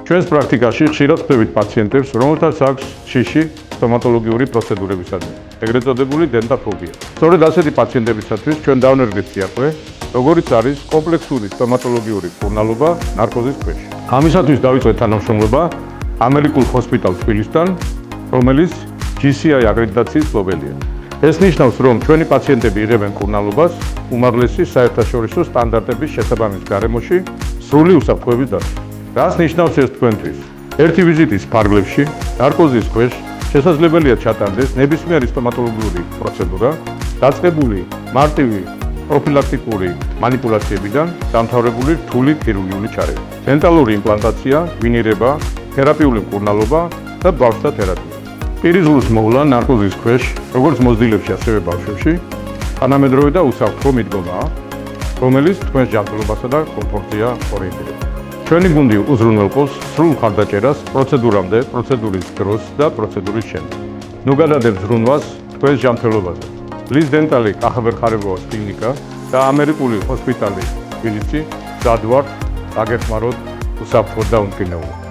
ჩვენს პრაქტიკაში ხშირად ხვდებით პაციენტებს, რომელთაც აქვს შიში სტომატოლოგიური პროცედურებისადმი, ეგრეთ წოდებული დენტაფობია. სწორედ ასეთი პაციენტებისათვის ჩვენ დავნერგეთ სიახლე, როგორიც არის კომპლექსური სტომატოლოგიური მკურნალობა ნარკოზის ქვეშ. ამისათვის დავიწყეთ თანამშრომლობა ამერიკულ ჰოსპიტალ თბილისთან, რომელიც GCI აკრედიტაციის მფლობელია. ეს ნიშნავს, რომ ჩვენი პაციენტები იღებენ მკურნალობას უმაღლესი საერთაშორისო სტანდარტების შესაბამის გარემოში სრული უსაფრთხოების დაცვით. რას ნიშნავს ეს თქვენთვის? ერთი ვიზიტის ფარგლებში ნარკოზის ქვეშ შესაძლებელია ჩატარდეს ნებისმიერი სტომატოლოგიური პროცედურა, დაწყებული მარტივი პროფილაქტიკური მანიპულაციებიდან დამთავრებული რთული ქირურგიული ჩარევით. დენტალური იმპლანტაცია, ვინირება, თერაპიული მკურნალობა და ბავშვთა თერაპია. პირის ღრუს მოვლა ნარკოზის ქვეშ, როგორც მოზრდილებში, ასევე ბავშვებში, თანამედროვე და უსაფრთხო მიდგომაა, რომელიც თქვენს ჯანმრთელობასა და კომფორტზეა ორიენტირებული. ჩვენი გუნდი უზრუნველყოფს სრულ მხარდაჭერას პროცედურამდე, პროცედურის დროს და პროცედურის შემდეგ. ნუ გადადებთ ზრუნვას თქვენს ჯანმრთელობაზე. ლის დენტალი კახაბერ-ხარებოვას კლინიკა და ამერიკული ჰოსპიტალი თბილისი, დადვართ, აგეხმაროთ უსაფრთხოდ და უმკინეულად.